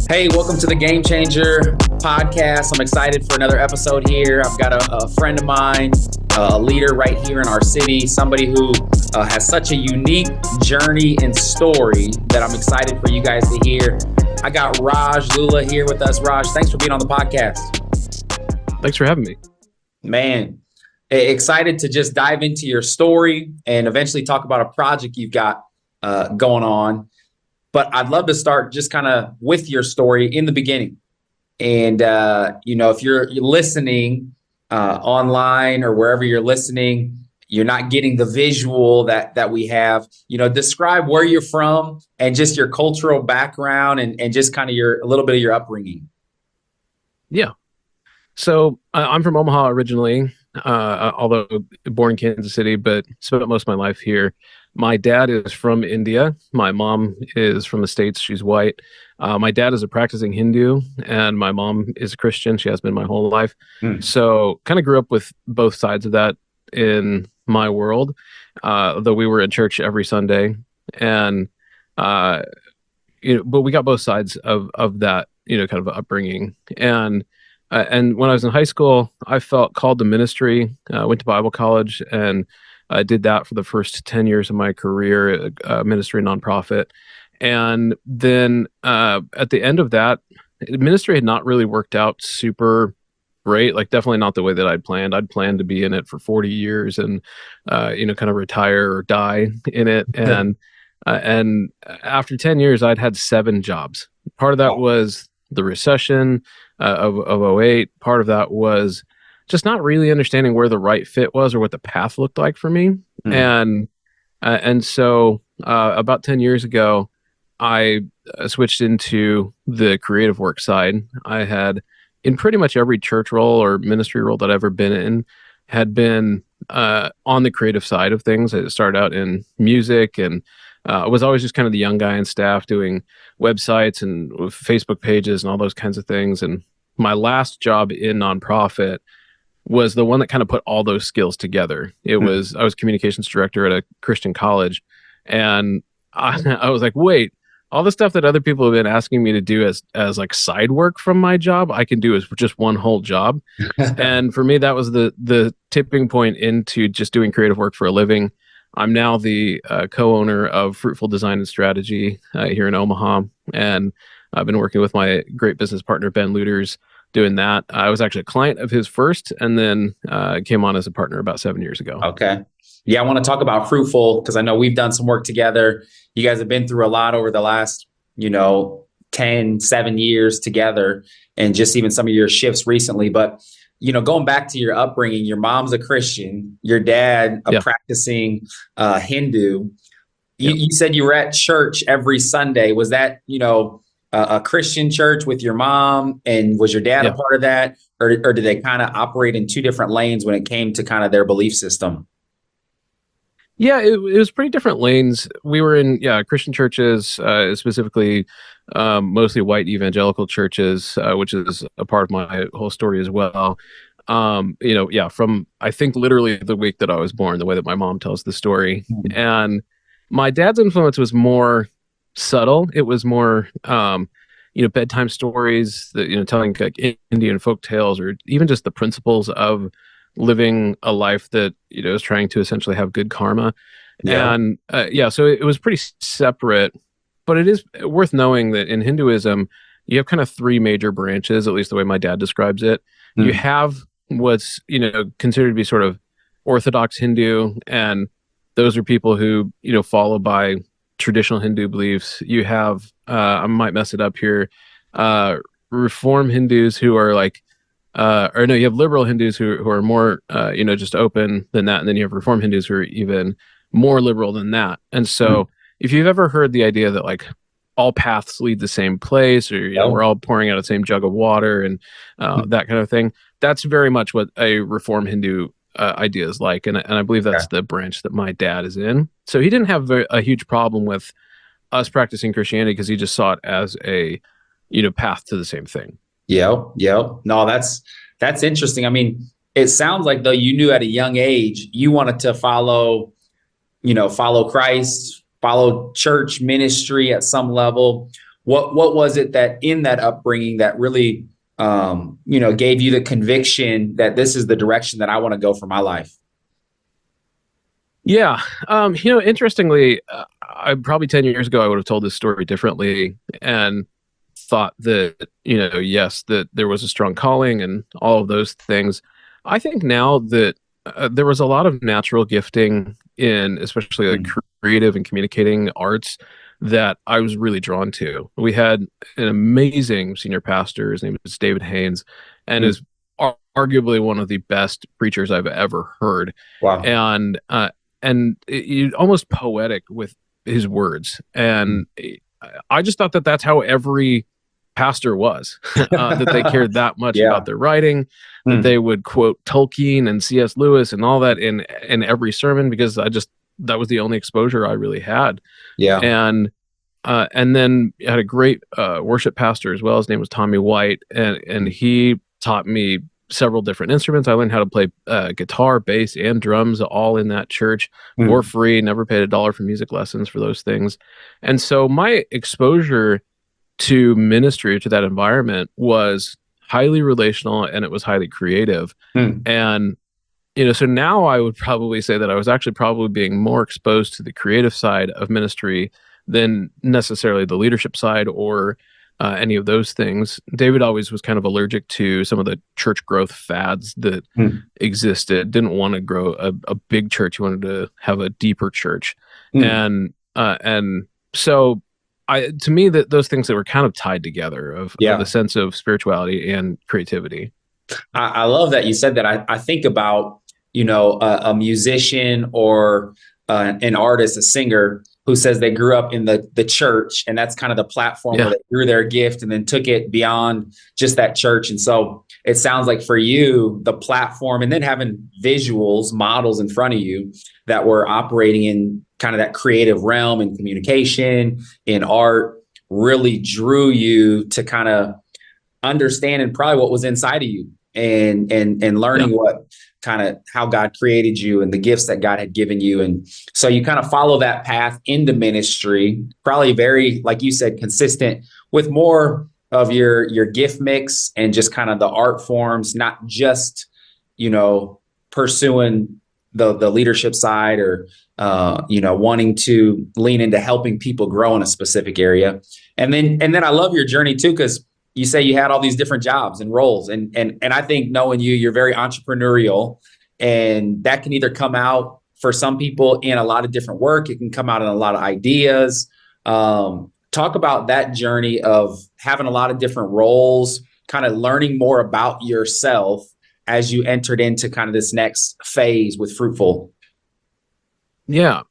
Hey, welcome to the Game Changer podcast. I'm excited for another episode here. I've got a friend of mine, a leader right here in our city, somebody who has such a unique journey and story that I'm excited for you guys to hear. I got Raj Lulla here with us. Raj, thanks for being on the podcast. Thanks for having me. Man, excited to just dive into your story and eventually talk about a project you've got going on. But I'd love to start just kind of with your story in the beginning. And, if you're listening online or wherever you're listening, you're not getting the visual that we have, describe where you're from and just your cultural background and just kind of a little bit of your upbringing. Yeah. So I'm from Omaha originally, although born in Kansas City, but spent most of my life here. My dad is from India. My mom is from the States. She's white. My dad is a practicing Hindu, and my mom is a Christian. She has been my whole life. So kind of grew up with both sides of that in my world, though we were in church every Sunday. And, but we got both sides of that, kind of upbringing. And when I was in high school, I felt called to ministry, went to Bible college, and I did that for the first 10 years of my career, ministry nonprofit. And then at the end of that, ministry had not really worked out super great, like definitely not the way that I'd planned. I'd planned to be in it for 40 years and, kind of retire or die in it. And after 10 years, I'd had 7 jobs. Part of that was the recession of 08. Part of that was just not really understanding where the right fit was or what the path looked like for me. And so about 10 years ago, I switched into the creative work side. I had, in pretty much every church role or ministry role that I've ever been in, had been on the creative side of things. I started out in music and I was always just kind of the young guy in staff doing websites and Facebook pages and all those kinds of things. And my last job in nonprofit was the one that kind of put all those skills together. I was communications director at a Christian college. And I was like, wait, all the stuff that other people have been asking me to do as like side work from my job, I can do as just one whole job. And for me, that was the tipping point into just doing creative work for a living. I'm now the co-owner of Fruitful Design Strategy here in Omaha. And I've been working with my great business partner, Ben Luters, doing that. I was actually a client of his first, and then came on as a partner about 7 years ago. Okay. Yeah, I want to talk about Fruitful because I know we've done some work together. You guys have been through a lot over the last, 7 years together, and just even some of your shifts recently. But, going back to your upbringing, your mom's a Christian, your dad a practicing Hindu. You said you were at church every Sunday. Was that, a Christian church with your mom, and was your dad a part of that, or did they kind of operate in two different lanes when it came to kind of their belief system? Yeah, it was pretty different lanes. We were in Christian churches, specifically mostly white evangelical churches, which is a part of my whole story as well. From I think literally the week that I was born, the way that my mom tells the story. And my dad's influence was more subtle. It was more bedtime stories, that telling like Indian folk tales, or even just the principles of living a life that is trying to essentially have good karma. And so it was pretty separate. But it is worth knowing that in Hinduism you have kind of 3 major branches, at least the way my dad describes it. You have what's considered to be sort of Orthodox Hindu, and those are people who follow by traditional Hindu beliefs. You have I might mess it up here, Reform Hindus who are like you have liberal Hindus who are more just open than that, and then you have Reform Hindus who are even more liberal than that. And so if you've ever heard the idea that like all paths lead the same place, or we're all pouring out the same jug of water, and that kind of thing, that's very much what a Reform Hindu idea is like, and I believe that's the branch that my dad is in. So he didn't have a huge problem with us practicing Christianity because he just saw it as a path to the same thing. No, that's interesting. I mean, it sounds like though you knew at a young age you wanted to follow Christ, follow church ministry at some level. what was it that in that upbringing that really gave you the conviction that this is the direction that I want to go for my life? Yeah. Interestingly, I probably 10 years ago, I would have told this story differently and thought that, yes, that there was a strong calling and all of those things. I think now that there was a lot of natural gifting in, especially like Mm, creative and communicating arts, that I was really drawn to. We had an amazing senior pastor. His name is David Haynes, and mm. is arguably one of the best preachers I've ever heard. Wow. And almost poetic with his words. Mm. And I just thought that that's how every pastor was, that they cared that much Yeah. about their writing, that Mm. they would quote Tolkien and C.S. Lewis and all that in every sermon, because that was the only exposure I really had. Yeah. And then I had a great worship pastor as well. His name was Tommy White, and he taught me several different instruments. I learned how to play guitar, bass, and drums, all in that church for Mm. free. Never paid $1 for music lessons for those things. And so my exposure to ministry, to that environment, was highly relational, and it was highly creative. Mm. And so now I would probably say that I was actually probably being more exposed to the creative side of ministry than necessarily the leadership side or any of those things. David always was kind of allergic to some of the church growth fads that Mm. existed. Didn't want to grow a big church. He wanted to have a deeper church, Mm. and so to me, that those things that were kind of tied together of the Yeah. sense of spirituality and creativity. I love that you said that. I think about, a musician or an artist, a singer who says they grew up in the church, and that's kind of the platform where Yeah, they grew their gift and then took it beyond just that church. And so it sounds like for you, the platform and then having visuals, models in front of you that were operating in kind of that creative realm and communication in art really drew you to kind of understanding probably what was inside of you and yeah, learning what kind of how God created you and the gifts that God had given you. And so you kind of follow that path into ministry, probably very, like you said, consistent with more of your gift mix and just kind of the art forms, not just, pursuing the leadership side or wanting to lean into helping people grow in a specific area. And then I love your journey too, because you say you had all these different jobs and roles, and I think knowing you, you're very entrepreneurial, and that can either come out for some people in a lot of different work. It can come out in a lot of ideas. Talk about that journey of having a lot of different roles, kind of learning more about yourself as you entered into kind of this next phase with Fruitful. yeah.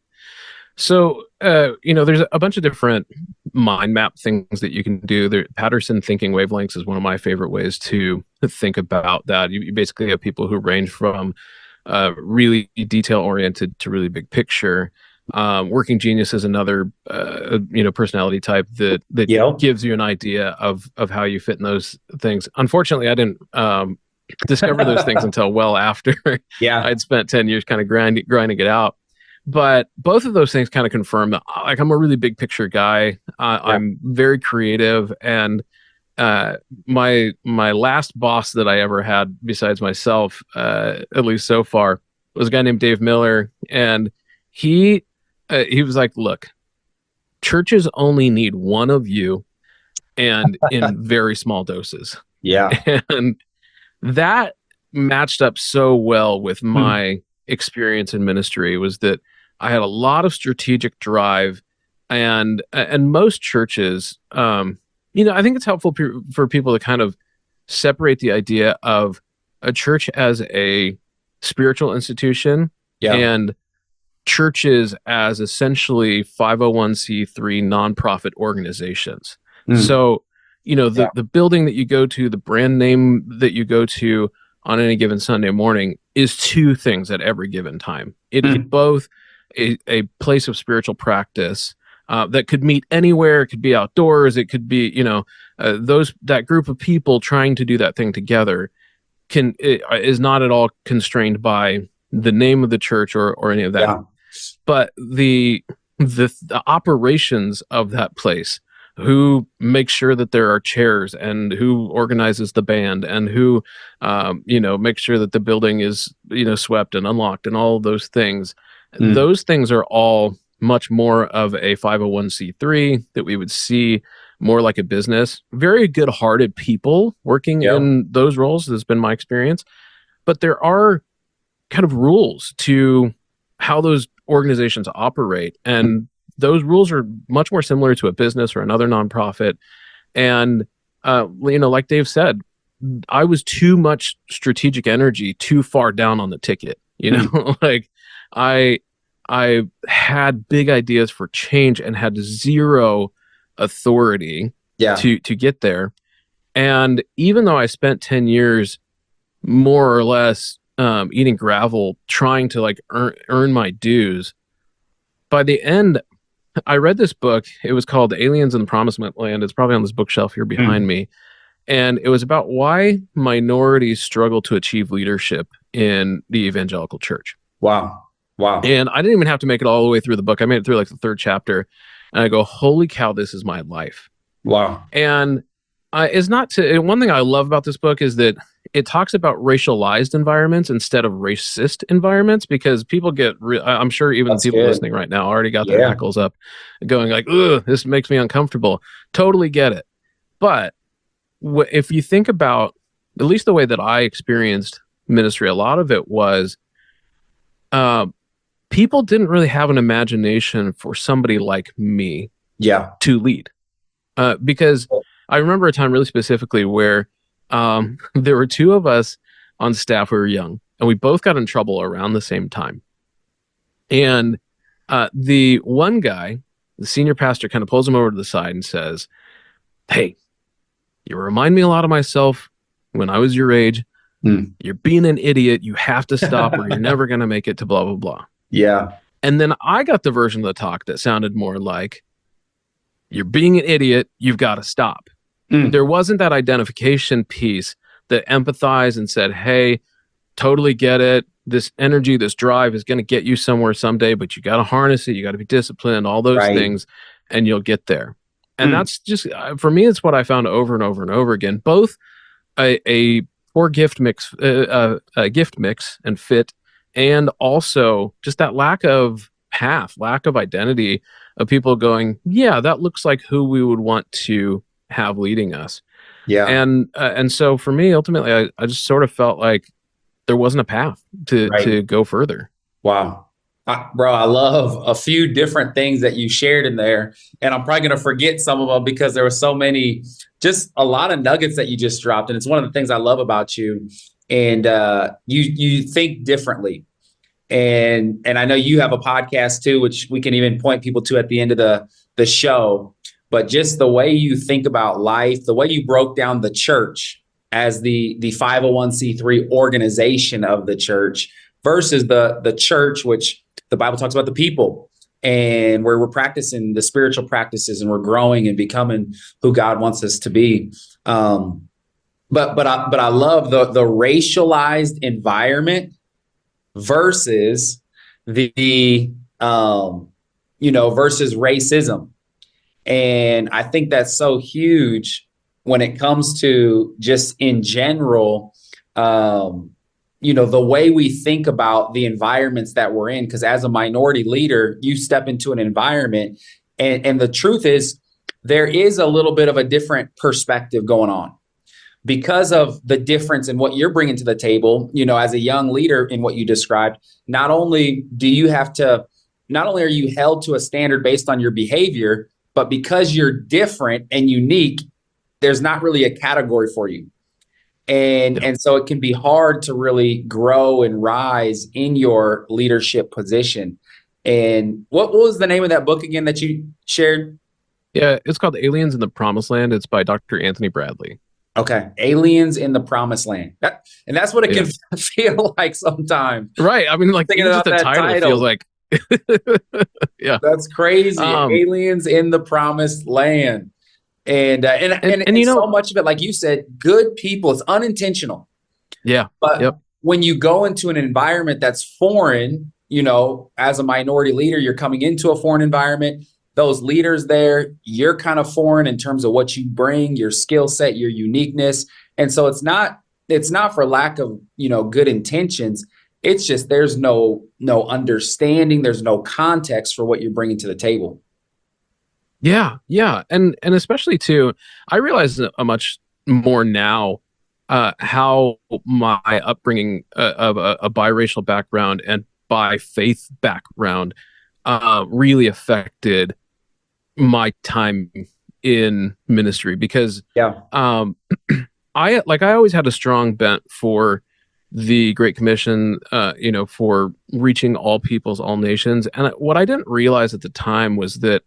So, there's a bunch of different mind map things that you can do. Patterson thinking wavelengths is one of my favorite ways to think about that. You basically have people who range from really detail oriented to really big picture. Working genius is another, personality type that Yeah. gives you an idea of how you fit in those things. Unfortunately, I didn't discover those things until well after Yeah. I'd spent 10 years kind of grinding it out. But both of those things kind of confirm that, like, I'm a really big picture guy. Yeah. I'm very creative, and my last boss that I ever had, besides myself, at least so far, was a guy named Dave Miller, and he was like, "Look, churches only need one of you, and in very small doses." Yeah. And that matched up so well with Hmm. my experience in ministry, was that I had a lot of strategic drive, and most churches, I think it's helpful for people to kind of separate the idea of a church as a spiritual institution Yeah. and churches as essentially 501c3 nonprofit organizations. Hmm. So, Yeah. the building that you go to, the brand name that you go to on any given Sunday morning is two things at every given time. It is Hmm. both a place of spiritual practice that could meet anywhere. It could be outdoors. It could be, that group of people trying to do that thing together is not at all constrained by the name of the church or any of that. Yeah. But the operations of that place who makes sure that there are chairs and who organizes the band and who, makes sure that the building is, swept and unlocked and all of those things. Mm. Those things are all much more of a 501c3 that we would see more like a business. Very good-hearted people working Yep. in those roles. That's been my experience. But there are kind of rules to how those organizations operate. And those rules are much more similar to a business or another nonprofit. And, like Dave said, I was too much strategic energy too far down on the ticket, Mm. like I, I had big ideas for change and had zero authority Yeah. to get there. And even though I spent 10 years more or less eating gravel, trying to like earn my dues. By the end, I read this book. It was called Aliens in the Promised Land. It's probably on this bookshelf here behind Mm. me. And it was about why minorities struggle to achieve leadership in the evangelical church. Wow. Wow. And I didn't even have to make it all the way through the book. I made it through like the third chapter. And I go, holy cow, this is my life. Wow. And it's not to one thing I love about this book is that it talks about racialized environments instead of racist environments, because people get I'm sure even That's people good. listening right now already got their Yeah. hackles up going like, ugh, this makes me uncomfortable. Totally get it. But if you think about at least the way that I experienced ministry, a lot of it was uh, people didn't really have an imagination for somebody like me Yeah. to lead. Because I remember a time really specifically where there were two of us on staff who were young, and we both got in trouble around the same time. And the one guy, the senior pastor, kind of pulls him over to the side and says, "Hey, you remind me a lot of myself when I was your age. Mm. You're being an idiot. You have to stop, or you're never going to make it to blah, blah, blah." Yeah. And then I got the version of the talk that sounded more like, "You're being an idiot. You've got to stop." Mm. There wasn't that identification piece that empathized and said, hey, totally get it. This energy, this drive is going to get you somewhere someday, but you got to harness it. You got to be disciplined, all those Right. things, and you'll get there. And Mm. that's just, for me, it's what I found over and over and over again, both a poor gift mix, a gift mix and fit, and also just that lack of path, lack of identity of people going, yeah, that looks like who we would want to have leading us. Yeah. And so for me, ultimately, I just sort of felt like there wasn't a path Right. to go further. Wow. Bro, I love a few different things that you shared in there. And I'm probably going to forget some of them because there were so many, just a lot of nuggets that you just dropped. And it's one of the things I love about you. And you think differently. And I know you have a podcast too, which we can even point people to at the end of the show. But just the way you think about life, the way you broke down the church as the 501c3 organization of the church versus the church, which the Bible talks about the people, and where we're practicing the spiritual practices and we're growing and becoming who God wants us to be. But I love the racialized environment versus the versus racism. And I think that's so huge when it comes to just in general, the way we think about the environments that we're in. Because as a minority leader, you step into an environment, and the truth is, there is a little bit of a different perspective going on because of the difference in what you're bringing to the table. As a young leader in what you described, not only are you held to a standard based on your behavior, but because you're different and unique, there's not really a category for you. And so it can be hard to really grow and rise in your leadership position. And what was the name of that book again that you shared? Yeah, it's called Aliens in the Promised Land. It's by Dr. Anthony Bradley. Okay. Aliens in the Promised Land. And that's what it can feel like sometimes. Right. I mean, like, Thinking even about just the that title feels like, yeah. That's crazy. Aliens in the Promised Land. And so much of it, like you said, good people, it's unintentional. Yeah. But when you go into an environment that's foreign, as a minority leader, you're coming into a foreign environment. those leaders there, you're kind of foreign in terms of what you bring, your skill set, your uniqueness. And so it's not for lack of, good intentions. It's just there's no understanding, there's no context for what you're bringing to the table. Yeah, yeah, and especially too, I realize a much more now how my upbringing of a biracial background and by faith background really affected my time in ministry because Yeah. I always had a strong bent for the Great Commission, for reaching all peoples, all nations, and what I didn't realize at the time was that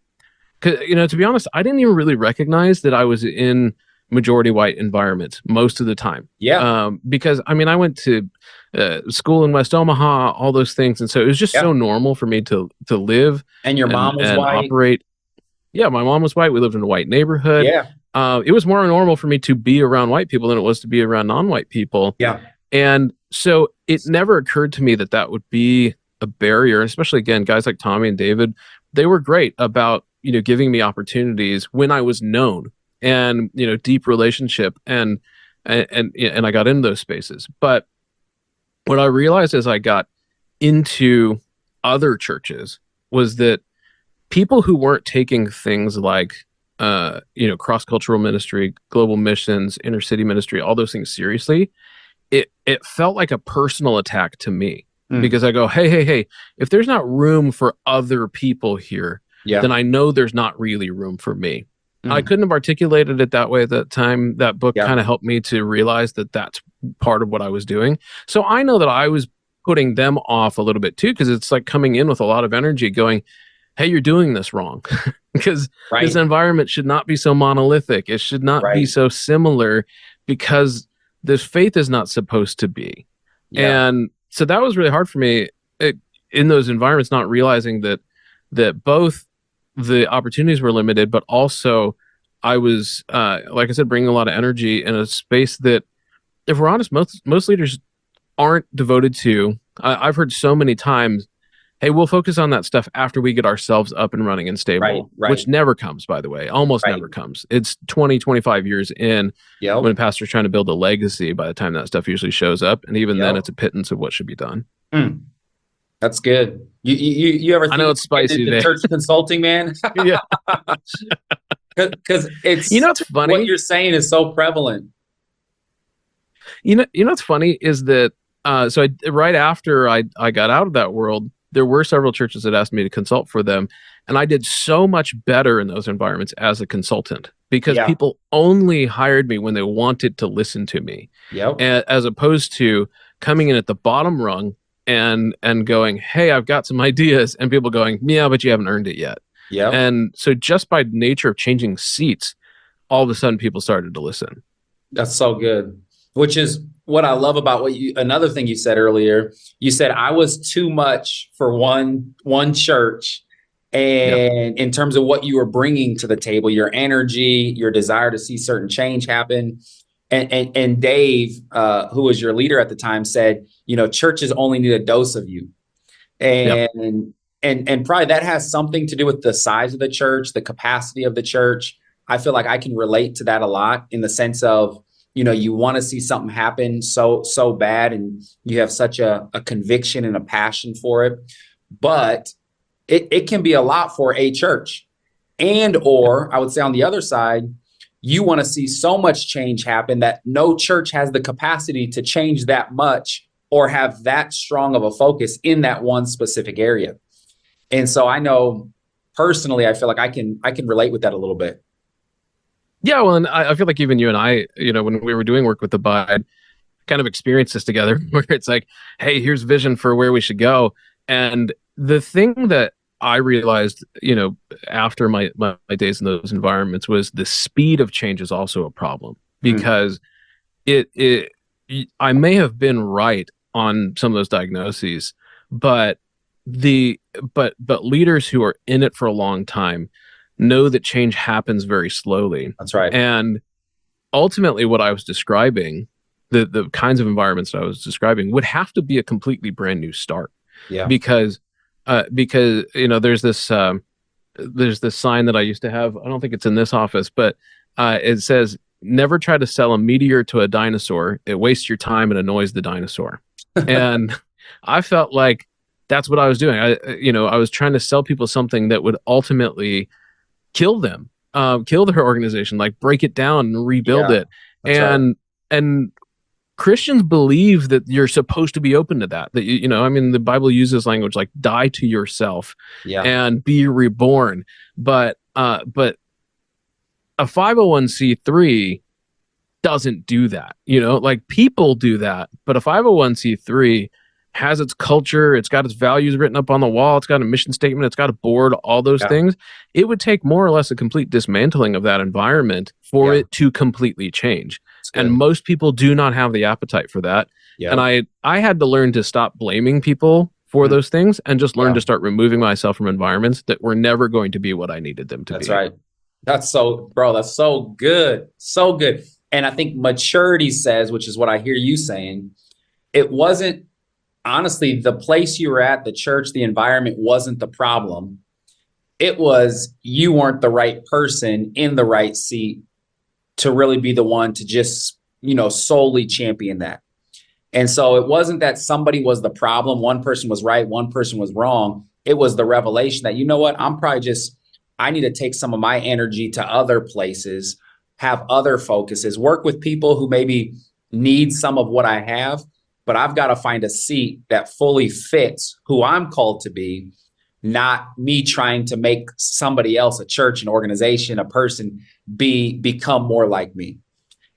'cause, to be honest, I didn't even really recognize that I was in majority white environments most of the time. Yeah. Because I mean, I went to school in West Omaha, all those things, and so it was just so Yeah. normal for me to live And your and mom was and white. operate. Yeah, my mom was white. We lived in a white neighborhood. Yeah. It was more normal for me to be around white people than it was to be around non-white people. Yeah. And so it never occurred to me that that would be a barrier, especially again, guys like Tommy and David, they were great about, giving me opportunities when I was known and, deep relationship and I got into those spaces. But what I realized as I got into other churches was that people who weren't taking things like cross-cultural ministry, global missions, inner city ministry, all those things seriously, it felt like a personal attack to me Mm. because I go, hey, if there's not room for other people here, Yeah. then I know there's not really room for me. I Mm. couldn't have articulated it that way at that time. That book Yeah. kind of helped me to realize that that's part of what I was doing. So I know that I was putting them off a little bit too, because it's like coming in with a lot of energy going, hey, you're doing this wrong. Because this Right. environment should not be so monolithic. It should not be Right. so similar because this faith is not supposed to be. Yeah. And so that was really hard for me in those environments, not realizing that both the opportunities were limited, but also I was, like I said, bringing a lot of energy in a space that, if we're honest, most leaders aren't devoted to. I've heard so many times, hey, we'll focus on that stuff after we get ourselves up and running and Right. stable, Right. which never comes, by the way, almost Right. never comes. It's 20, 25 years in when Yep. a pastor's trying to build a legacy by the time that stuff usually shows up. And even then, Yep. it's a pittance of what should be done. Mm. That's good. You ever I know think it's of getting spicy into today. church consulting, man? Yeah. Because You it's know what's what funny? you're saying is so prevalent. What's funny is that right after I got out of that world, there were several churches that asked me to consult for them, and I did so much better in those environments as a consultant because Yeah. people only hired me when they wanted to listen to me, Yep. as opposed to coming in at the bottom rung and going, "Hey, I've got some ideas," and people going, "Yeah, but you haven't earned it yet." Yep. And so just by nature of changing seats, all of a sudden people started to listen. That's so good. Which is what I love about another thing you said earlier. You said I was too much for one church, Yeah. and in terms of what you were bringing to the table, your energy, your desire to see certain change happen. And Dave, who was your leader at the time, said, churches only need a dose of you. Yep. And probably that has something to do with the size of the church, the capacity of the church. I feel like I can relate to that a lot in the sense of, you want to see something happen so bad, and you have such a conviction and a passion for it. But it can be a lot for a church. And Yep. or I would say on the other side, you want to see so much change happen that no church has the capacity to change that much or have that strong of a focus in that one specific area. And so I know personally, I feel like I can relate with that a little bit. Yeah, well, and I feel like even you and I, when we were doing work with the Bide, kind of experienced this together, where it's like, hey, here's vision for where we should go. And the thing that I realized, after my days in those environments was the speed of change is also a problem Mm. because it I may have been right on some of those diagnoses, but but leaders who are in it for a long time know that change happens very slowly. That's right. And ultimately what I was describing, the kinds of environments that I was describing would have to be a completely brand new start Yeah. because there's this there's this sign that I used to have. I don't think it's in this office, but it says, "Never try to sell a meteor to a dinosaur. It wastes your time and annoys the dinosaur." And I felt like that's what I was doing. I was trying to sell people something that would ultimately kill them, kill their organization, like break it down and rebuild Yeah, it. that's right. And Christians believe that you're supposed to be open to that. That I mean, the Bible uses language like "die to yourself" Yeah, and "be reborn." But a 501c3 doesn't do that. Like people do that, but a 501c3 has its culture, it's got its values written up on the wall, it's got a mission statement, it's got a board, all those yeah, things. It would take more or less a complete dismantling of that environment for yeah. it to completely change. It's And good. most people do not have the appetite for that. And Yeah, I had to learn to stop blaming people for mm, those things and just learn yeah. to start removing myself from environments that were never going to be what I needed them to That's be. right. Bro, that's so good. So good. And I think maturity says, which is what I hear you saying, it wasn't honestly the place you were at, the church, the environment wasn't the problem. It was you weren't the right person in the right seat to really be the one to just, solely champion that. And so it wasn't that somebody was the problem, one person was right, one person was wrong. It was the revelation that, I'm probably just, I need to take some of my energy to other places, have other focuses, work with people who maybe need some of what I have, but I've got to find a seat that fully fits who I'm called to be, not me trying to make somebody else, a church, an organization, a person become more like me.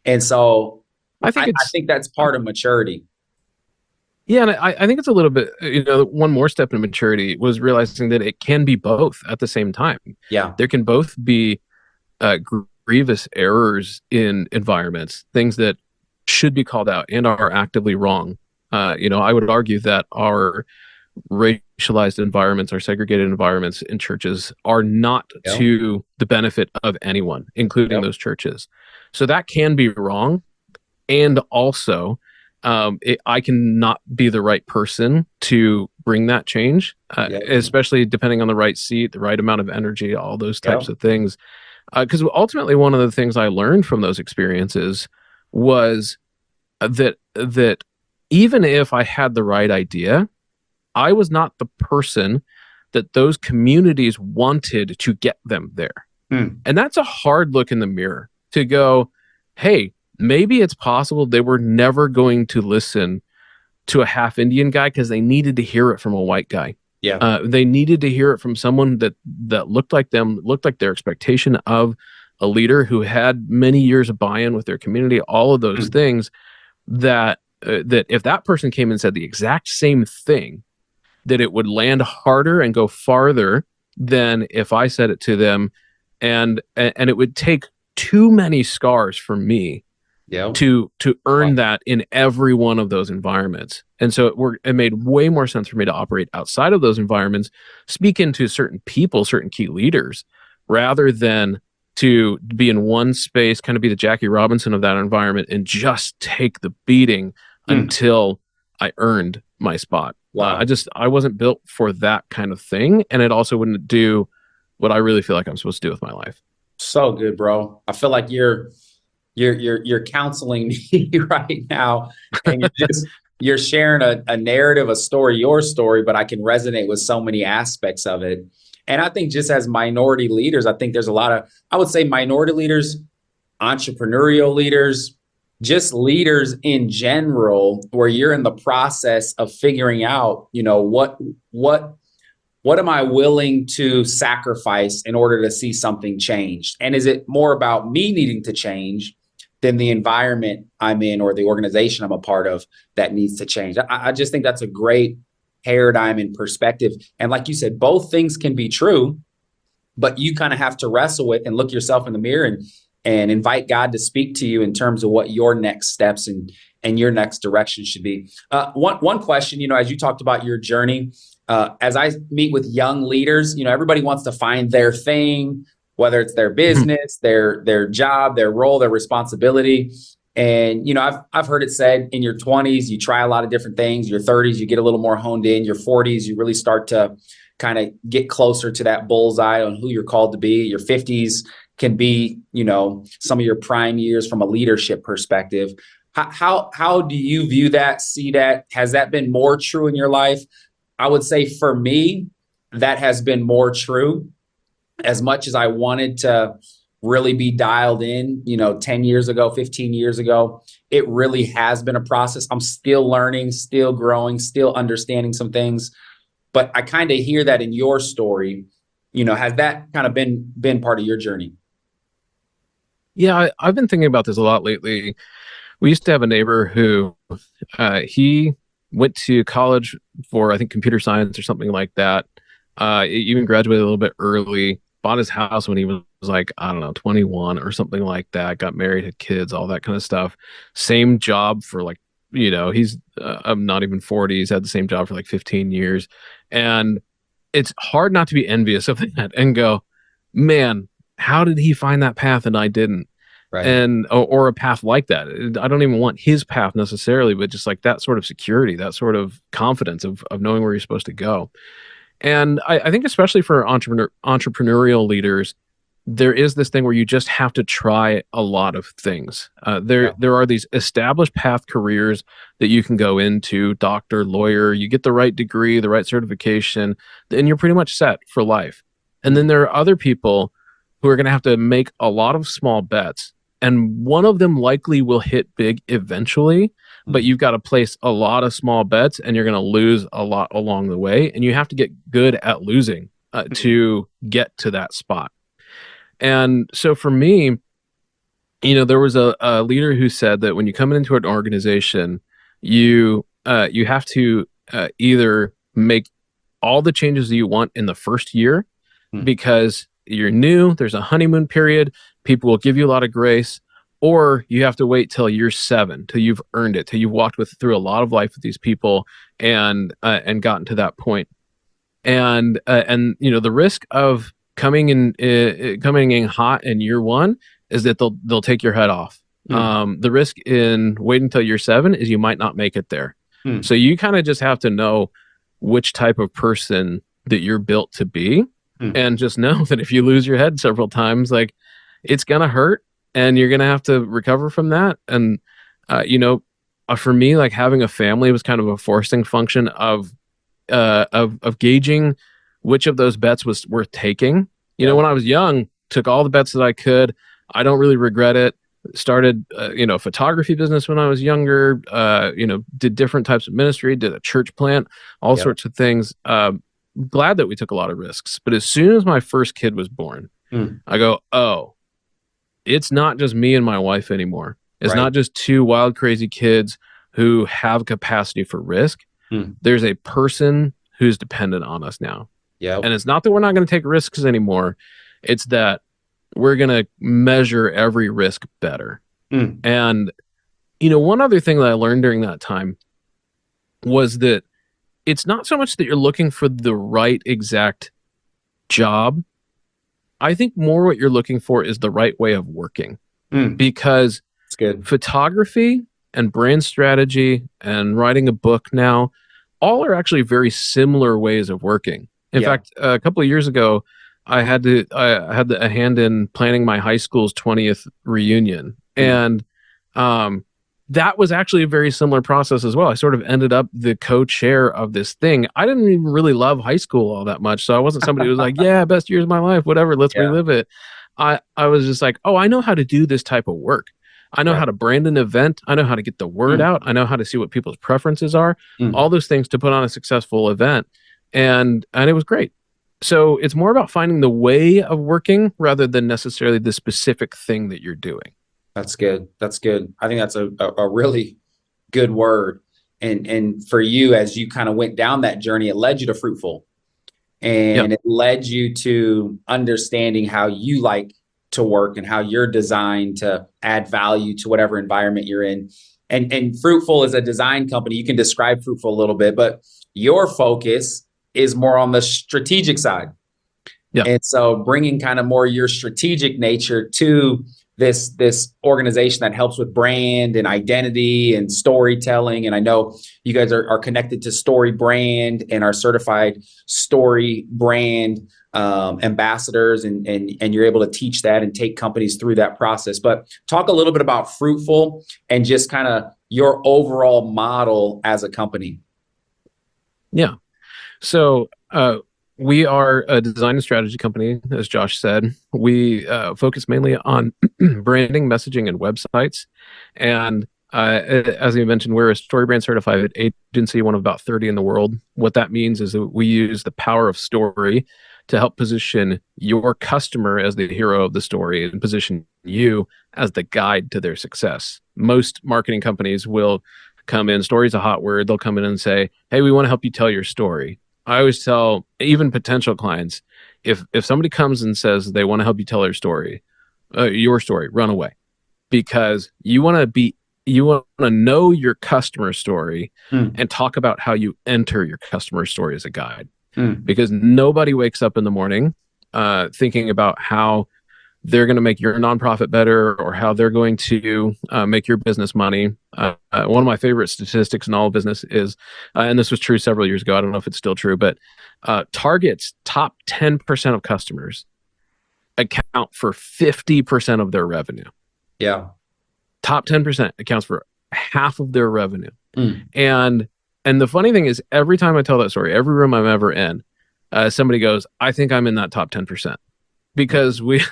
And so I I, think I it's think that's part of maturity. Yeah, and I think it's a little bit, one more step in maturity was realizing that it can be both at the same time. Yeah. There can both be grievous errors in environments, things that should be called out and are actively wrong. I would argue that our racialized environments, our segregated environments in churches are not Yep. to the benefit of anyone, including Yep. those churches. So that can be wrong. And also, I can not be the right person to bring that change, Yep. especially depending on the right seat, the right amount of energy, all those types Yep. of things. Because ultimately, one of the things I learned from those experiences was that even if I had the right idea, I was not the person that those communities wanted to get them there. Hmm. And that's a hard look in the mirror to go, hey, maybe it's possible they were never going to listen to a half Indian guy because they needed to hear it from a white guy. Yeah. They needed to hear it from someone that looked like them, looked like their expectation of a leader who had many years of buy-in with their community, all of those Hmm. things that if that person came and said the exact same thing, that it would land harder and go farther than if I said it to them, and it would take too many scars for me Yep. to Wow. earn that in every one of those environments. And so it made way more sense for me to operate outside of those environments, speak into certain people, certain key leaders, rather than to be in one space, kind of be the Jackie Robinson of that environment and just take the beating Hmm. until I earned my spot. Wow. I wasn't built for that kind of thing, and it also wouldn't do what I really feel like I'm supposed to do with my life. So good, bro. I feel like you're counseling me right now, and you're sharing a narrative, a story, your story, but I can resonate with so many aspects of it. And I think just as minority leaders, I think there's a lot of, I would say, minority leaders, entrepreneurial leaders, just leaders in general, where you're in the process of figuring out, what what am I willing to sacrifice in order to see something changed? And is it more about me needing to change than the environment I'm in or the organization I'm a part of that needs to change? I just think that's a great paradigm and perspective. And like you said, both things can be true, but you kind of have to wrestle with and look yourself in the mirror and invite God to speak to you in terms of what your next steps and your next direction should be. One question, as you talked about your journey, as I meet with young leaders, everybody wants to find their thing, whether it's their business, their job, their role, their responsibility. And I've heard it said in your 20s, you try a lot of different things. Your 30s, you get a little more honed in. Your 40s, you really start to kind of get closer to that bullseye on who you're called to be. Your 50s can be, some of your prime years from a leadership perspective. How do you view that, see that? Has that been more true in your life? I would say for me, that has been more true. As much as I wanted to really be dialed in, 10 years ago, 15 years ago, it really has been a process. I'm still learning, still growing, still understanding some things. But I kind of hear that in your story. Has that kind of been part of your journey? Yeah, I've been thinking about this a lot lately. We used to have a neighbor who he went to college for, I think, computer science or something like that. Even graduated a little bit early, bought his house when he was like, I don't know, 21 or something like that, got married, had kids, all that kind of stuff. Same job for like, he's I'm not even 40. He's had the same job for like 15 years. And it's hard not to be envious of that and go, man, how did he find that path and I didn't? Right. And or a path like that. I don't even want his path necessarily, but just like that sort of security, that sort of confidence of knowing where you're supposed to go. And I think especially for entrepreneurial leaders, there is this thing where you just have to try a lot of things. Yeah. There are these established path careers that you can go into, doctor, lawyer, you get the right degree, the right certification, and you're pretty much set for life. And then there are other people who are going to have to make a lot of small bets. And one of them likely will hit big eventually, but you've got to place a lot of small bets and you're going to lose a lot along the way. And you have to get good at losing to get to that spot. And so for me, there was a leader who said that when you come into an organization, you have to either make all the changes that you want in the first year because you're new, there's a honeymoon period, people will give you a lot of grace, or you have to wait till year 7, till you've earned it, till you've walked through a lot of life with these people and gotten to that point. And the risk of coming in hot in year 1 is that they'll take your head off. The risk in waiting until year 7 is you might not make it there. So you kind of just have to know which type of person that you're built to be, and just know that if you lose your head several times, like it's gonna hurt, and you're gonna have to recover from that. And for me, like having a family was kind of a forcing function of gauging which of those bets was worth taking. When I was young, took all the bets that I could. I don't really regret it. Started, a photography business when I was younger. Did different types of ministry. Did a church plant, all sorts of things. Glad that we took a lot of risks. But as soon as my first kid was born, I go, oh, it's not just me and my wife anymore. It's not just 2 wild, crazy kids who have capacity for risk. There's a person who's dependent on us now. And it's not that we're not going to take risks anymore. It's that we're going to measure every risk better. And, one other thing that I learned during that time was that it's not so much that you're looking for the right exact job. I think more what you're looking for is the right way of working. Because it's good. Photography and brand strategy and writing a book now, all are actually very similar ways of working. In fact, a couple of years ago, I had a hand in planning my high school's 20th reunion. And that was actually a very similar process as well. I sort of ended up the co-chair of this thing. I didn't even really love high school all that much. So I wasn't somebody who was like, yeah, best years of my life, whatever, let's relive it. I was just like, oh, I know how to do this type of work. I know how to brand an event. I know how to get the word out. I know how to see what people's preferences are, all those things to put on a successful event. And it was great. So it's more about finding the way of working rather than necessarily the specific thing that you're doing. That's good. That's good. I think that's a really good word. And for you, as you kind of went down that journey, it led you to Fruitful. And it led you to understanding how you like to work and how you're designed to add value to whatever environment you're in. And Fruitful is a design company. You can describe Fruitful a little bit, but your focus is more on the strategic side. And so bringing kind of more your strategic nature to this organization that helps with brand and identity and storytelling. And I know you guys are connected to Story Brand and are certified Story Brand ambassadors, and you're able to teach that and take companies through that process. But talk a little bit about Fruitful and just kind of your overall model as a company. Yeah. So we are a design and strategy company, as Josh said. We focus mainly on branding, messaging, and websites. And as you mentioned, we're a Story Brand certified agency, one of about 30 in the world. What that means is that we use the power of story to help position your customer as the hero of the story and position you as the guide to their success. Most marketing companies will come in, story's a hot word. They'll come in and say, hey, we want to help you tell your story. I always tell even potential clients, if somebody comes and says they want to help you tell your story, run away, because you want to know your customer story and talk about how you enter your customer story as a guide. Because nobody wakes up in the morning thinking about how they're going to make your nonprofit better or how they're going to make your business money. One of my favorite statistics in all of business is, and this was true several years ago, I don't know if it's still true, but Target's top 10% of customers account for 50% of their revenue. Yeah. Top 10% accounts for half of their revenue. And the funny thing is, every time I tell that story, every room I'm ever in, somebody goes, I think I'm in that top 10%. Because we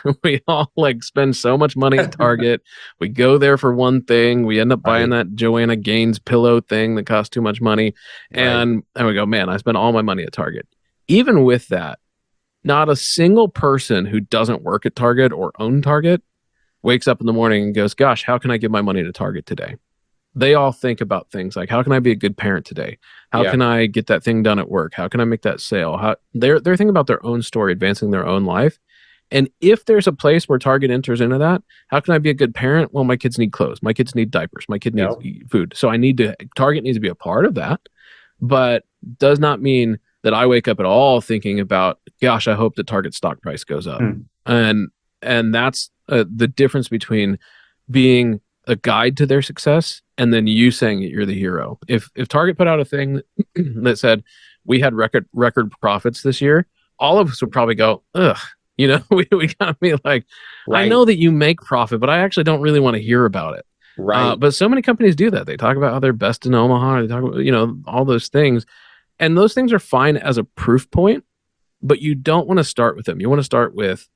all like spend so much money at Target. We go there for one thing. We end up buying that Joanna Gaines pillow thing that costs too much money. And we go, man, I spent all my money at Target. Even with that, not a single person who doesn't work at Target or own Target wakes up in the morning and goes, gosh, how can I give my money to Target today? They all think about things like, how can I be a good parent today? How can I get that thing done at work? How can I make that sale? They're thinking about their own story, advancing their own life. And if there's a place where Target enters into that, how can I be a good parent? Well, my kids need clothes. My kids need diapers. My kid needs food. So Target needs to be a part of that, but does not mean that I wake up at all thinking about, gosh, I hope the Target stock price goes up. And that's the difference between being a guide to their success and then you saying that you're the hero. If Target put out a thing that said we had record profits this year, all of us would probably go, ugh. You know, we gotta be like, I know that you make profit, but I actually don't really want to hear about it. But so many companies do that. They talk about how they're best in Omaha. They talk about, all those things. And those things are fine as a proof point, but you don't want to start with them. You want to start with,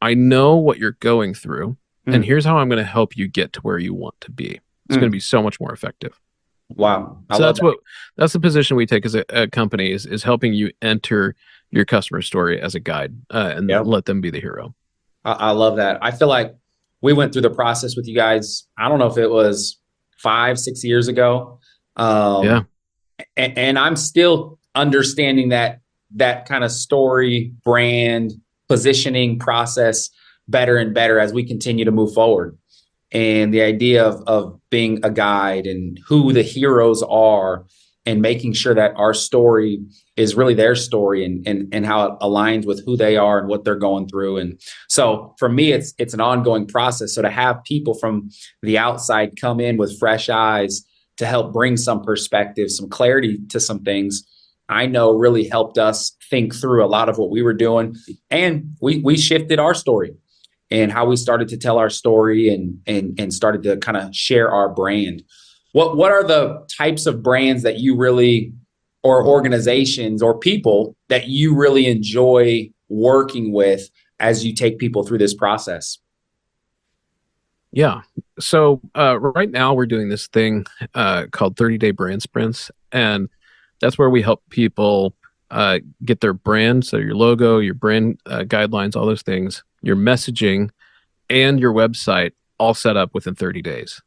I know what you're going through, and here's how I'm going to help you get to where you want to be. It's going to be so much more effective. Wow. That's the position we take as a company is helping you enter your customer story as a guide and let them be the hero. I love that. I feel like we went through the process with you guys. I don't know if it was 5-6 years ago. And I'm still understanding that kind of story, brand, positioning process better and better as we continue to move forward. And the idea of being a guide and who the heroes are and making sure that our story is really their story and how it aligns with who they are and what they're going through. And so for me, it's an ongoing process. So to have people from the outside come in with fresh eyes to help bring some perspective, some clarity to some things, I know really helped us think through a lot of what we were doing. And we shifted our story and how we started to tell our story and started to kind of share our brand. What are the types of brands that you really, or organizations or people that you really enjoy working with as you take people through this process? Yeah. So right now we're doing this thing called 30-day brand sprints. And that's where we help people get their brand. So your logo, your brand guidelines, all those things, your messaging and your website all set up within 30 days.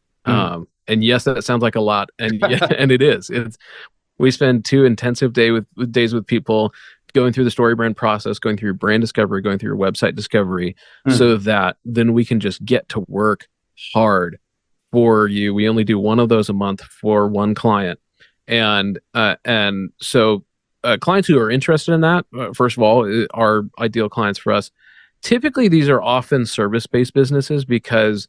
And yes, that sounds like a lot. And and it is. We spend 2 intensive days with people going through the story brand process, going through your brand discovery, going through your website discovery, so that then we can just get to work hard for you. We only do one of those a month for one client. And so clients who are interested in that, first of all, are ideal clients for us. typically these are often service-based businesses because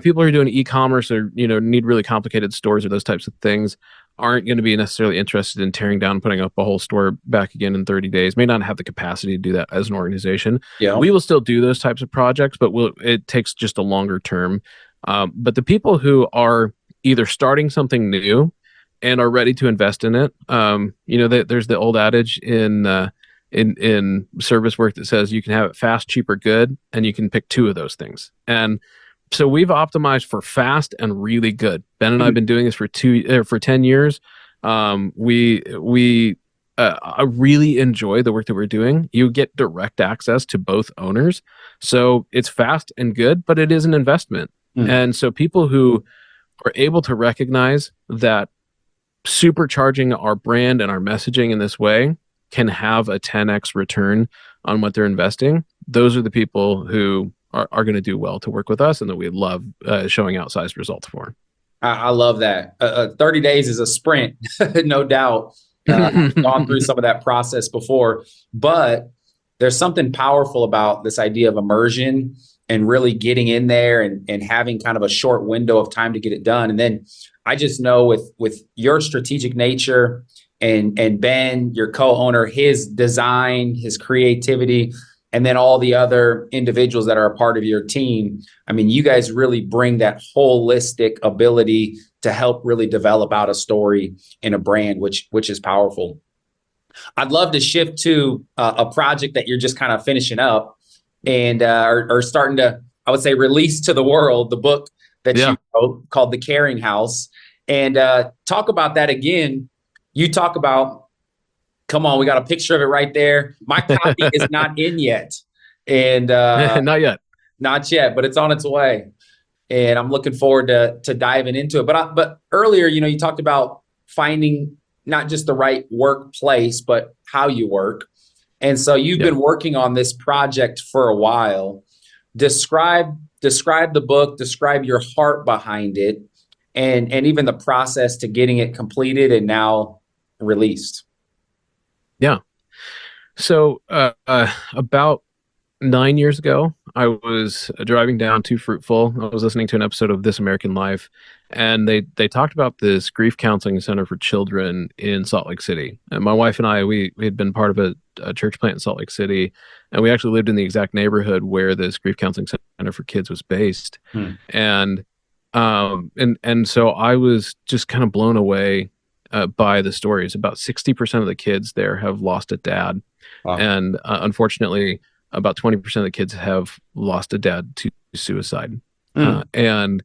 people who are doing e-commerce or need really complicated stores or those types of things aren't going to be necessarily interested in tearing down and putting up a whole store back again in 30 days, may not have the capacity to do that as an organization. Yeah. We will still do those types of projects, but it takes just a longer term. But the people who are either starting something new and are ready to invest in it, there's the old adage in service work that says you can have it fast, cheap, or good, and you can pick two of those things. And so we've optimized for fast and really good. Ben and I have been doing this for 10 years. I really enjoy the work that we're doing. You get direct access to both owners, so it's fast and good, but it is an investment. And so people who are able to recognize that supercharging our brand and our messaging in this way can have a 10x return on what they're investing, those are the people who are going to do well to work with us and that we love showing outsized results for. I love that. 30 days is a sprint, no doubt. I've gone through some of that process before, but there's something powerful about this idea of immersion and really getting in there and having kind of a short window of time to get it done. And then I just know with your strategic nature and Ben, your co-owner, his design, his creativity, and then all the other individuals that are a part of your team. I mean, you guys really bring that holistic ability to help really develop out a story in a brand, which is powerful. I'd love to shift to a project that you're just kind of finishing up and are starting to, I would say, release to the world, the book that you wrote called The Caring House. And talk about that again. You talk about, come on, we got a picture of it right there. My copy is not in yet. And not yet. Not yet, but it's on its way. And I'm looking forward to diving into it. But earlier, you talked about finding not just the right workplace, but how you work. And so you've been working on this project for a while. Describe the book, describe your heart behind it, and even the process to getting it completed and now released. Yeah. So about 9 years ago, I was driving down to Fruitful. I was listening to an episode of This American Life, and they talked about this grief counseling center for children in Salt Lake City. And my wife and I, we had been part of a church plant in Salt Lake City, and we actually lived in the exact neighborhood where this grief counseling center for kids was based. And so I was just kind of blown away by the stories. About 60% of the kids there have lost a dad. Wow. And unfortunately, about 20% of the kids have lost a dad to suicide. And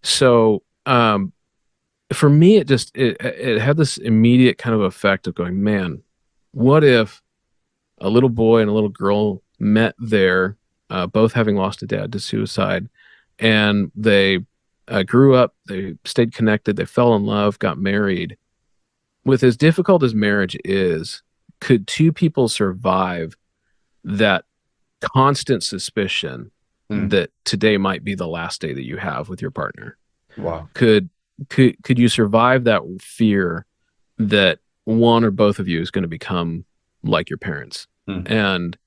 so for me, it had this immediate kind of effect of going, man, what if a little boy and a little girl met there, both having lost a dad to suicide, and they grew up, they stayed connected, they fell in love, got married. With as difficult as marriage is, could two people survive that constant suspicion that today might be the last day that you have with your partner? Wow. Could you survive that fear that one or both of you is going to become like your parents? And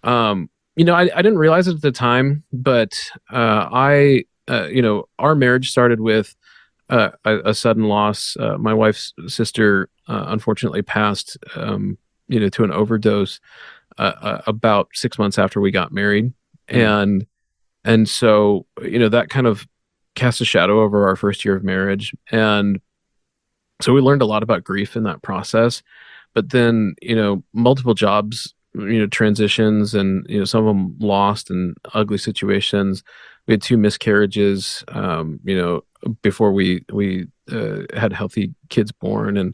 I didn't realize it at the time, but our marriage started with a sudden loss. My wife's sister unfortunately passed, to an overdose about 6 months after we got married, and so that kind of cast a shadow over our first year of marriage, and so we learned a lot about grief in that process. But then multiple jobs, transitions, and some of them lost and ugly situations. We had 2 miscarriages, before we had healthy kids born, and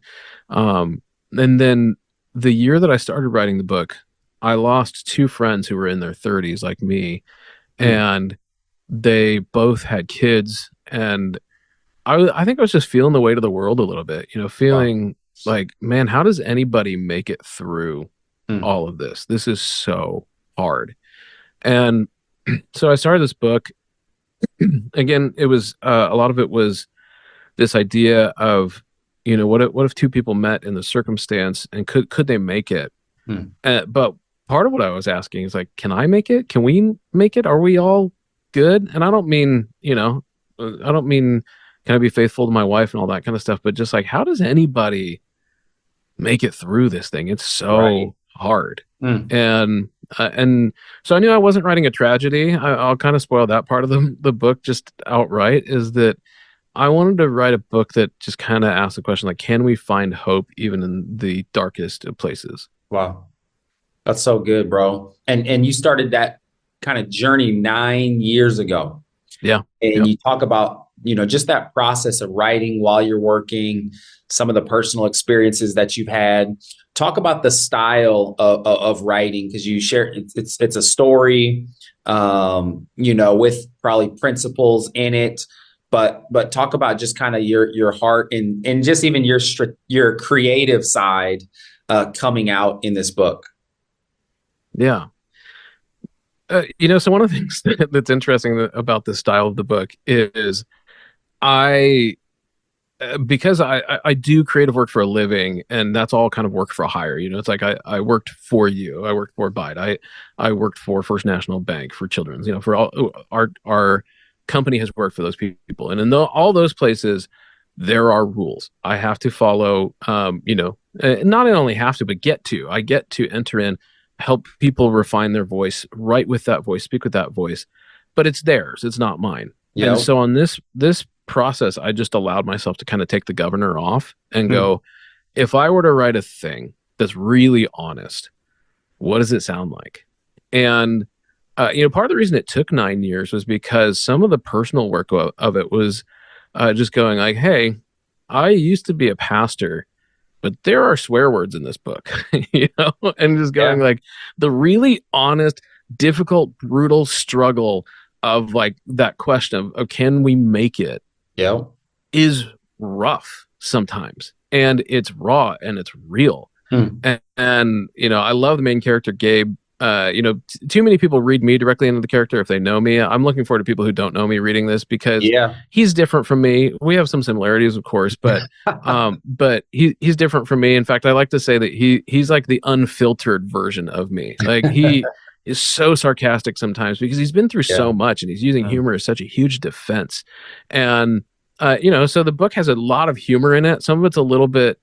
then the year that I started writing the book, I lost 2 friends who were in their 30s like me, and they both had kids, and I think I was just feeling the weight of the world a little bit, feeling like, man, how does anybody make it through all of this? This is so hard. And so I started this book. Again, it was a lot of it was this idea of, what if 2 people met in the circumstance, and could they make it? But part of what I was asking is like, can I make it? Can we make it? Are we all good? And I don't mean, I don't mean can I be faithful to my wife and all that kind of stuff, but just like, how does anybody make it through this thing? It's Right. so hard. Mm. And so I knew I wasn't writing a tragedy. I'll kind of spoil that part of the book just outright, is that I wanted to write a book that just kind of asks the question, like, can we find hope even in the darkest of places? Wow. That's so good, bro. And you started that kind of journey 9 years ago. Yeah. And Yep. you talk about, just that process of writing while you're working, some of the personal experiences that you've had. Talk about the style of writing, because you share it's a story, with probably principles in it. But talk about just kind of your heart and just even your creative side coming out in this book. Yeah. So one of the things that's interesting about the style of the book is I, because I do creative work for a living, and that's all kind of work for hire. It's like I worked for you, I worked for Bide, I worked for First National Bank, for Children's, for all our company has worked for those people, and in all those places there are rules I have to follow. Not only have to, but I get to enter in, help people refine their voice, write with that voice, speak with that voice, but it's theirs, it's not mine. And Yep. so on this process, I just allowed myself to kind of take the governor off and Hmm. go, if I were to write a thing that's really honest, what does it sound like? And part of the reason it took 9 years was because some of the personal work of it was just going like, hey, I used to be a pastor, but there are swear words in this book, and just going Yeah. like the really honest, difficult, brutal struggle of like that question of can we make it Yep. is rough sometimes, and it's raw and it's real. Hmm. And I love the main character, Gabe. Too many people read me directly into the character if they know me. I'm looking forward to people who don't know me reading this, because Yeah. he's different from me. We have some similarities, of course, but he's different from me. In fact, I like to say that he's like the unfiltered version of me. Like, he is so sarcastic sometimes because he's been through Yeah. so much, and he's using Mm. humor as such a huge defense. And so the book has a lot of humor in it. Some of it's a little bit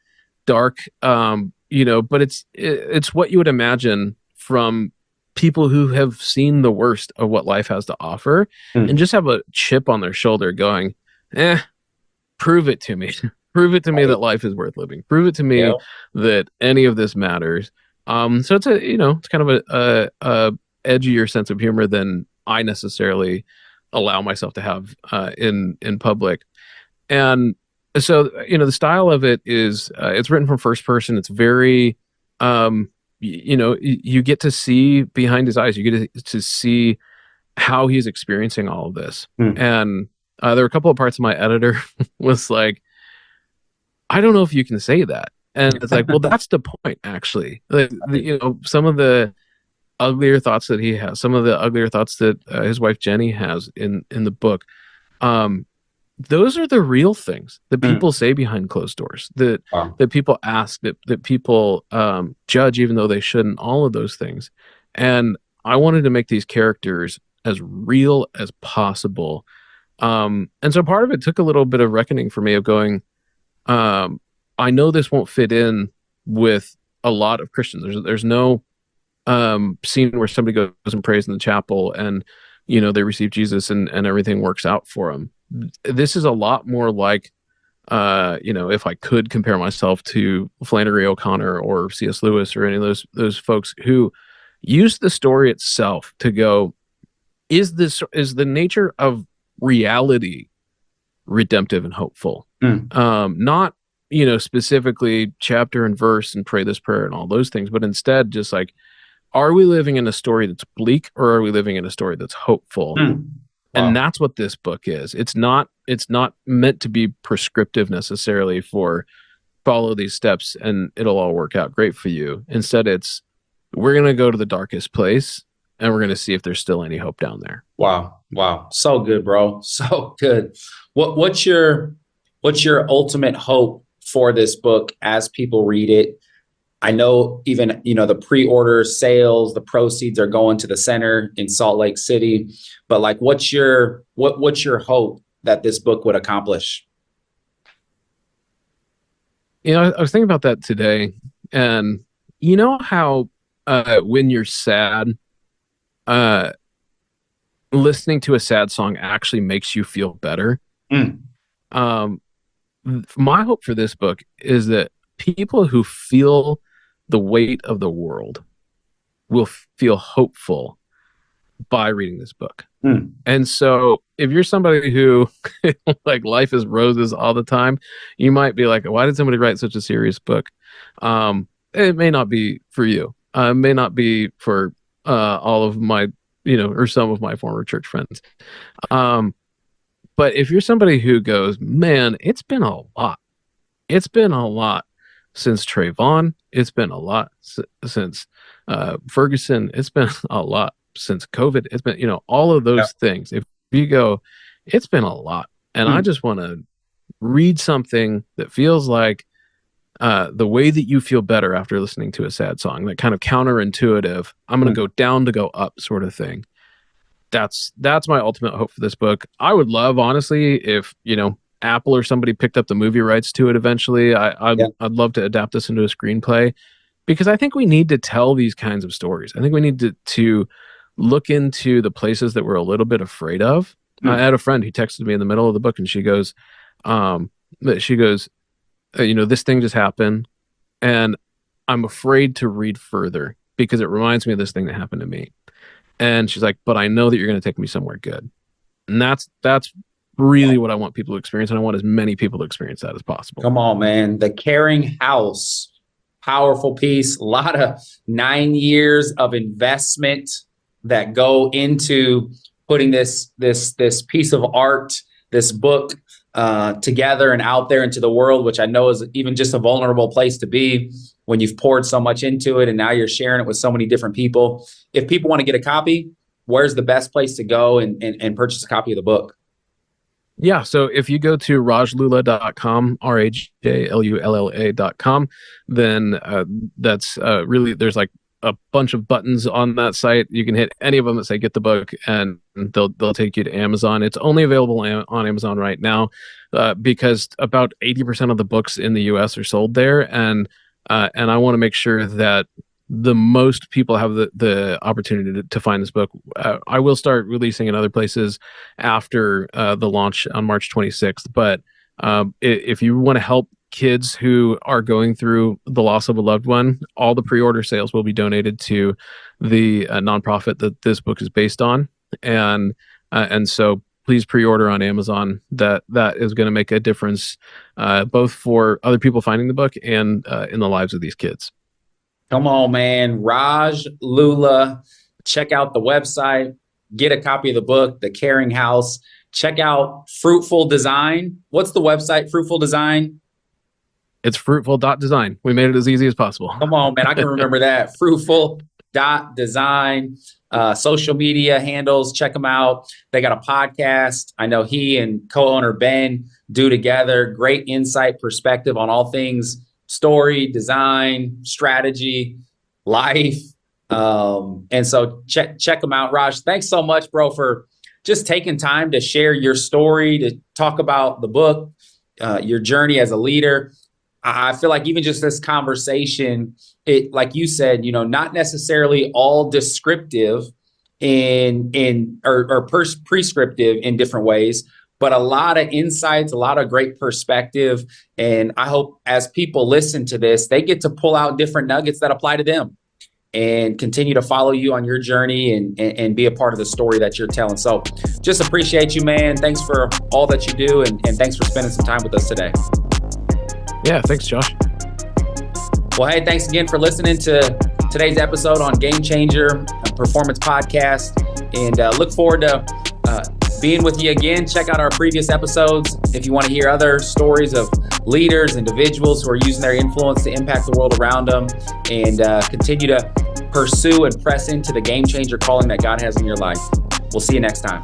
dark, but it's what you would imagine from people who have seen the worst of what life has to offer, and Mm. just have a chip on their shoulder going, prove it to me. Prove it to me Right. that life is worth living. Prove it to me Yep. that any of this matters. So it's kind of a edgier sense of humor than I necessarily allow myself to have in public. And so the style of it is, it's written from first person. It's very, you get to see behind his eyes. You get to see how he's experiencing all of this. Mm. And there were a couple of parts of my editor was like, I don't know if you can say that. And it's like, well, that's the point, actually. Some of the uglier thoughts that he has, some of the uglier thoughts that his wife Jenny has in the book, um, those are the real things that Mm. people say behind closed doors, that Wow. people ask, that people judge even though they shouldn't, all of those things. And I wanted to make these characters as real as possible. And so part of it took a little bit of reckoning for me of going, um, I know this won't fit in with a lot of Christians. There's no scene where somebody goes and prays in the chapel, and they receive Jesus, and everything works out for them. This is a lot more like, if I could compare myself to Flannery O'Connor or C.S. Lewis or any of those folks who use the story itself to go, is the nature of reality redemptive and hopeful? Mm. Not specifically chapter and verse and pray this prayer and all those things, but instead just like, are we living in a story that's bleak, or are we living in a story that's hopeful? Mm. And Wow. that's what this book is. It's not meant to be prescriptive necessarily for follow these steps and it'll all work out great for you. Instead, it's, we're going to go to the darkest place and we're going to see if there's still any hope down there. Wow. Wow. So good, bro. So good. What's your ultimate hope for this book as people read it? I know even, the pre-order sales, the proceeds are going to the center in Salt Lake City. But like, what's your hope that this book would accomplish? I was thinking about that today, and you know how when you're sad, uh, listening to a sad song actually makes you feel better. Mm, Um, my hope for this book is that people who feel the weight of the world will feel hopeful by reading this book. mm, And so if you're somebody who like life is roses all the time, you might be like, why did somebody write such a serious book? It may not be for you. It may not be for all of my, or some of my former church friends. But if you're somebody who goes, man, it's been a lot. It's been a lot since Trayvon. It's been a lot since Ferguson. It's been a lot since COVID. It's been, all of yeah, those things. If you go, it's been a lot. And I mm, just want to read something that feels like the way that you feel better after listening to a sad song, that kind of counterintuitive, I'm going mm, to go down to go up sort of thing. That's my ultimate hope for this book. I would love, honestly, if Apple or somebody picked up the movie rights to it eventually. yeah, I'd love to adapt this into a screenplay, because I think we need to tell these kinds of stories. I think we need to look into the places that we're a little bit afraid of. I mm. had a friend who texted me in the middle of the book, and she goes, um, this thing just happened, and I'm afraid to read further because it reminds me of this thing that happened to me. And she's like, but I know that you're going to take me somewhere good. And that's really what I want people to experience. And I want as many people to experience that as possible. Come on, man. The Caring House, powerful piece. A lot of 9 years of investment that go into putting this piece of art, this book, together and out there into the world, which I know is even just a vulnerable place to be when you've poured so much into it and now you're sharing it with so many different people. If people want to get a copy, where's the best place to go and purchase a copy of the book? Yeah. So if you go to rajlulla.com, RAJLULLA.com, then that's really, there's like a bunch of buttons on that site. You can hit any of them that say get the book, and they'll take you to Amazon. It's only available on Amazon right now because about 80% of the books in the US are sold there. And I want to make sure that the most people have the opportunity to find this book. I will start releasing in other places after the launch on March 26th. But if you want to help kids who are going through the loss of a loved one, all the pre-order sales will be donated to the nonprofit that this book is based on. And so please pre-order on Amazon. That is going to make a difference both for other people finding the book and in the lives of these kids. Come on, man. Raj Lulla. Check out the website. Get a copy of the book, The Caring House. Check out Fruitful Design. What's the website, Fruitful Design? It's fruitful.design. We made it as easy as possible. Come on, man. I can remember that. Fruitful.design. Social media handles. Check them out. They got a podcast. I know he and co-owner Ben do together. Great insight, perspective on all things story, design, strategy, life. And so check them out. Raj, thanks so much, bro, for just taking time to share your story, to talk about the book, your journey as a leader. I feel like even just this conversation, it, like you said, not necessarily all descriptive or prescriptive in different ways, but a lot of insights, a lot of great perspective. And I hope as people listen to this, they get to pull out different nuggets that apply to them and continue to follow you on your journey and be a part of the story that you're telling. So just appreciate you, man. Thanks for all that you do. And thanks for spending some time with us today. Yeah, thanks, Josh. Well, hey, thanks again for listening to today's episode on Game Changer Performance Podcast. And look forward to being with you again. Check out our previous episodes if you want to hear other stories of leaders, individuals who are using their influence to impact the world around them, and continue to pursue and press into the game changer calling that God has in your life. We'll see you next time.